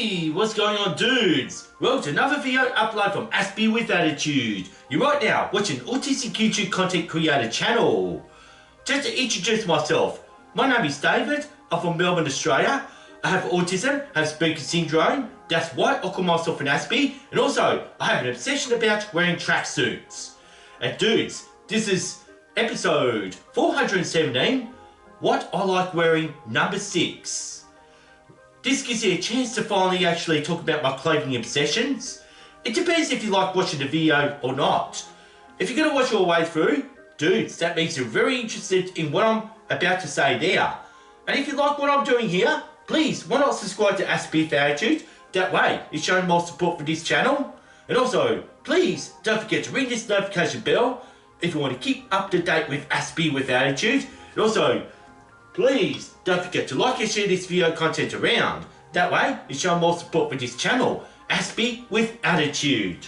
Hey, what's going on, dudes? Well, it's another video upload from Aspie with Attitude. You're right now watching Autistic YouTube Content Creator channel. Just to introduce myself, my name is David. I'm from Melbourne, Australia. I have autism, have Asperger's syndrome. That's why I call myself an Aspie. And also, I have an obsession about wearing tracksuits. And dudes, this is episode 417, What I Like Wearing, number 6. This gives you a chance to finally actually talk about my clothing obsessions. It depends if you like watching the video or not. If you're going to watch all the way through, dudes, that means you're very interested in what I'm about to say there. And if you like what I'm doing here, please, why not subscribe to Aspie with Attitude? That way, it's showing more support for this channel. And also, please, don't forget to ring this notification bell if you want to keep up to date with Aspie with Attitude. And also, please don't forget to like and share this video content around. That way, it's showing more support for this channel, Aspie with Attitude.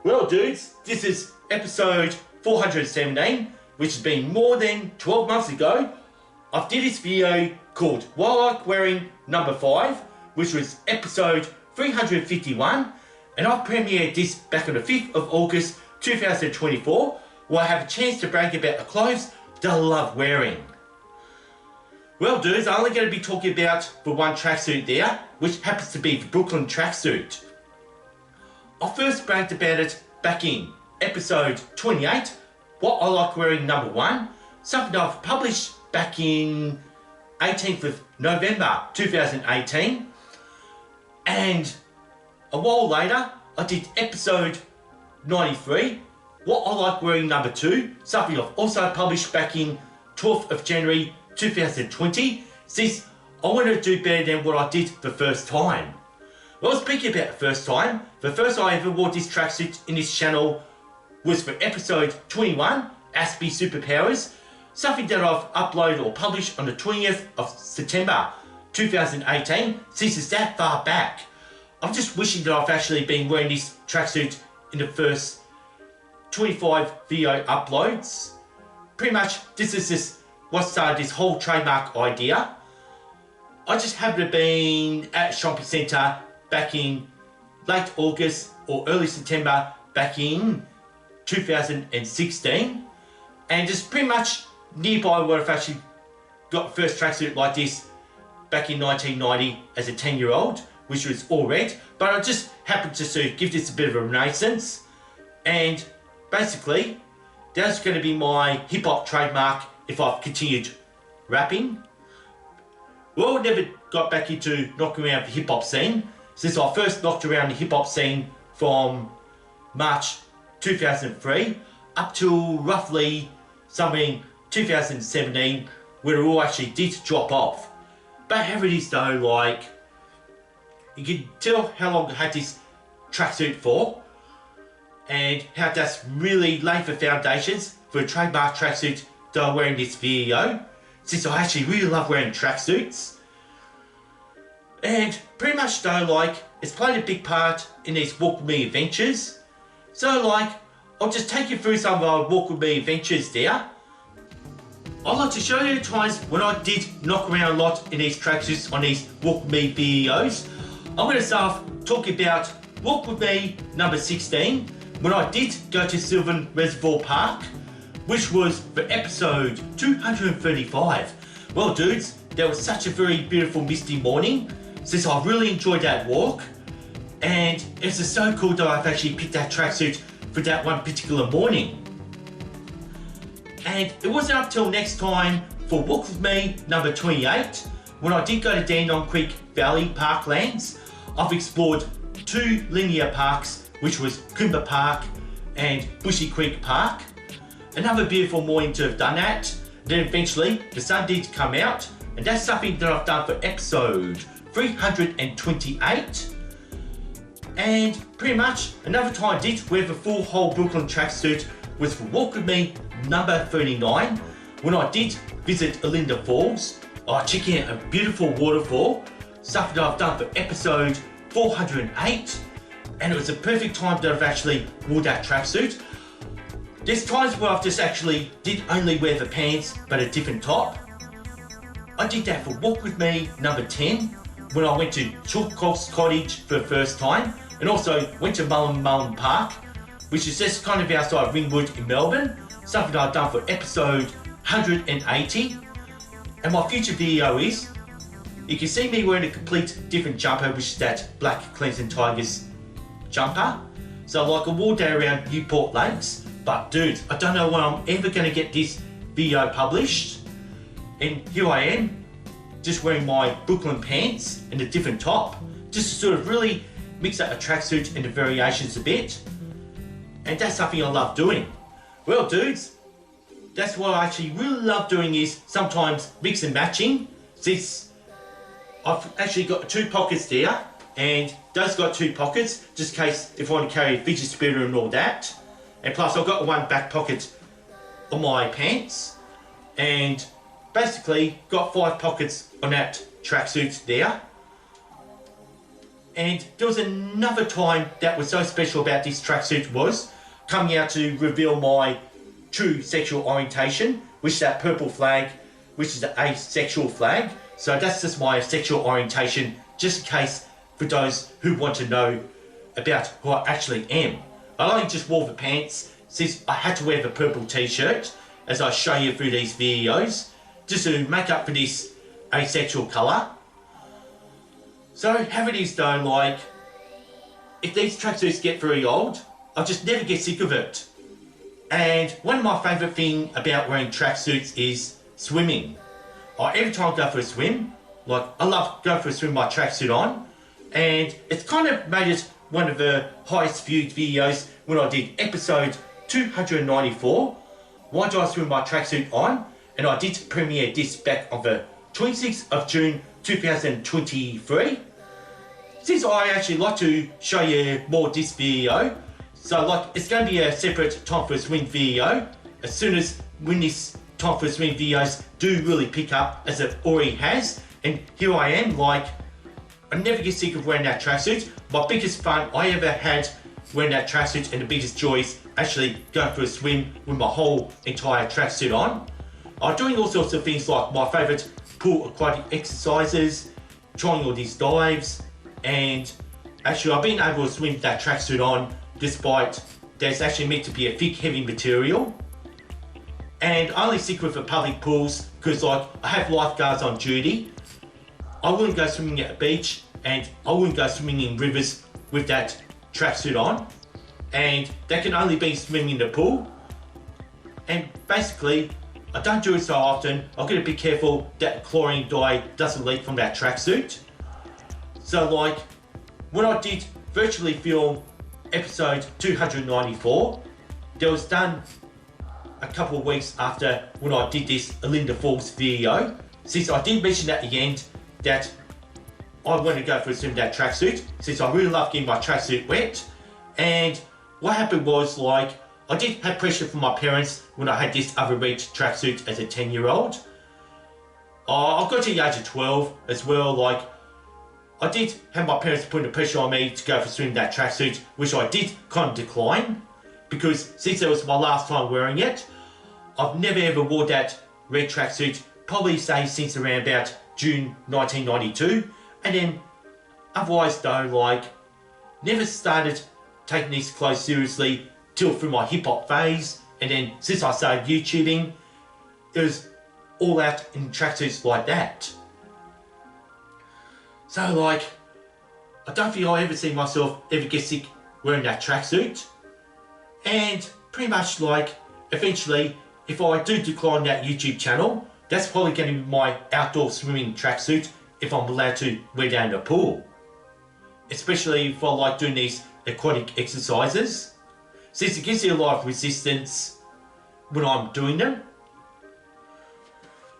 Well, dudes, this is episode 417, which has been more than 12 months ago. I did this video called What I Like Wearing, number 5, which was episode 351, and I premiered this back on the 5th of August 2024, where I have a chance to brag about the clothes that I love wearing. Well, dudes, I'm only going to be talking about the one tracksuit there, which happens to be the Brooklyn tracksuit. I first bragged about it back in episode 28, What I Like Wearing, number 1, something I've published back in 18th of November 2018. And a while later, I did episode 93, What I Like Wearing, number 2, something I've also published back in 12th of January 2020, since I wanted to do better than what I did the first time. Well, speaking about the first time I ever wore this tracksuit in this channel was for episode 21, Aspie Superpowers, something that I've uploaded or published on the 20th of September 2018, since it's that far back. I'm just wishing that I've actually been wearing this tracksuit in the first 25 video uploads. Pretty much, this is just what started this whole trademark idea. I just happened to be at a shopping centre back in late August or early September back in 2016, and just pretty much nearby where I've actually got the first tracksuit like this back in 1990 as a 10-year-old, which was all red, but I just happened to sort of give this a bit of a renaissance, and basically that's going to be my hip-hop trademark if I've continued rapping. Well, I never got back into knocking around the hip-hop scene, since I first knocked around the hip-hop scene from March 2003 up till roughly somewhere in 2017, where it all actually did drop off. But however it is though, like, you can tell how long I had this tracksuit for, and how that's really laid the foundations for a trademark tracksuit that I'm wearing this video, since I actually really love wearing tracksuits. And pretty much though, like, it's played a big part in these Walk With Me adventures. So like, I'll just take you through some of our Walk With Me adventures there. I'd like to show you the times when I did knock around a lot in these tracksuits on these Walk With Me videos. I'm going to start off talking about Walk With Me number 16, when I did go to Sylvan Reservoir Park, which was for episode 235. Well, dudes, that was such a very beautiful misty morning, since I really enjoyed that walk, and it's just so cool that I've actually picked that tracksuit for that one particular morning. And it wasn't up till next time for Walk With Me number 28, when I did go to Dandenong Creek Valley Parklands. I've explored 2 linear parks, which was Coomba Park and Bushy Creek Park. Another beautiful morning to have done that. Then eventually the sun did come out, and that's something that I've done for episode 328. And pretty much another time I did wear the full whole Brooklyn tracksuit was for Walk With Me number 39, when I did visit Olinda Falls, checking out a beautiful waterfall, something that I've done for episode 408, and it was a perfect time that I've actually wore that tracksuit. There's times where I've just actually did only wear the pants but a different top. I did that for Walk With Me number 10, when I went to Chilcock's Cottage for the first time, and also went to Mullen Park, which is just kind of outside Ringwood in Melbourne, something I've done for episode 180. And my future video is, you can see me wearing a complete different jumper, which is that black Clemson Tigers jumper. So like I wore that around Newport Lakes, but dudes, I don't know when I'm ever going to get this video published. And here I am, just wearing my Brooklyn pants and a different top, just to sort of really mix up the tracksuit and the variations a bit. And that's something I love doing. Well dudes, that's what I actually really love doing, is sometimes mix and matching. Since I've actually got 2 pockets there, and those got 2 pockets, just in case if I want to carry a fidget spinner and all that. And plus I've got one back pocket on my pants, and basically got 5 pockets on that tracksuit there. And there was another time that was so special about this tracksuit, was coming out to reveal my true sexual orientation, which is that purple flag, which is the asexual flag. So that's just my sexual orientation, just in case for those who want to know about who I actually am. I only just wore the pants since I had to wear the purple t-shirt, as I show you through these videos, just to make up for this asexual colour. So how it is though, like, if these tracksuits get very old, I just never get sick of it. And one of my favourite things about wearing tracksuits is swimming. Every time I go for a swim, like I love going for a swim with my tracksuit on, and it's kind of made it one of the highest viewed videos when I did episode 294, Why Do I Swim with My Tracksuit On? And I did premiere this back on the 26th of June 2023. Since I actually like to show you more this video, so like it's going to be a separate time for a swim video, as soon as when this time for a swim videos do really pick up, as it already has. And here I am, like, I never get sick of wearing that tracksuit. My biggest fun I ever had wearing that tracksuit, and the biggest joy is actually going for a swim with my whole entire tracksuit on. I'm doing all sorts of things like my favourite pool aquatic exercises, trying all these dives, and actually I've been able to swim with that tracksuit on despite there's actually meant to be a thick heavy material. And I only stick with the public pools because like I have lifeguards on duty. I wouldn't go swimming at the beach, and I wouldn't go swimming in rivers with that tracksuit on. And that can only be swimming in the pool. And basically, I don't do it so often. I've got to be careful that chlorine dye doesn't leak from that tracksuit. So like, when I did virtually film episode 294, that was done a couple of weeks after when I did this Linda Falls video. Since I did mention at the end that I want to go for a swim in that tracksuit, since I really love getting my tracksuit wet. And what happened was, like, I did have pressure from my parents when I had this other red tracksuit as a 10-year-old. I got to the age of 12 as well. Like, I did have my parents putting the pressure on me to go for a swim in that tracksuit, which I did kind of decline, because since it was my last time wearing it, I've never ever wore that red tracksuit, probably say since around about June 1992. And then otherwise though, like, never started taking these clothes seriously till through my hip hop phase. And then since I started YouTubing, it was all out in tracksuits like that. So like, I don't think I'll ever see myself ever get sick wearing that tracksuit. And pretty much like, eventually, if I do decline that YouTube channel, that's probably going to be my outdoor swimming tracksuit if I'm allowed to wear down the pool. Especially if I like doing these aquatic exercises, since it gives you a lot of resistance when I'm doing them.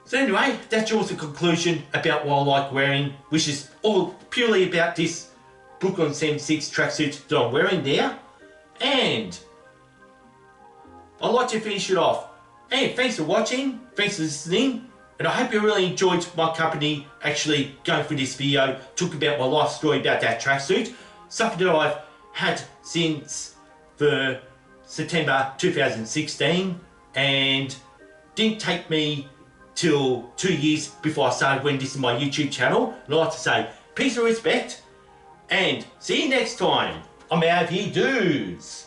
So anyway, that's all the conclusion about what I like wearing, which is all purely about this Brooklyn 76 tracksuit that I'm wearing there. And I'd like to finish it off. And thanks for watching, thanks for listening, and I hope you really enjoyed my company actually going through this video, talking about my life story about that tracksuit, something that I've had since the September 2016, and didn't take me till 2 years before I started wearing this in my YouTube channel. And I like to say peace and respect, and see you next time. I'm out of here, dudes.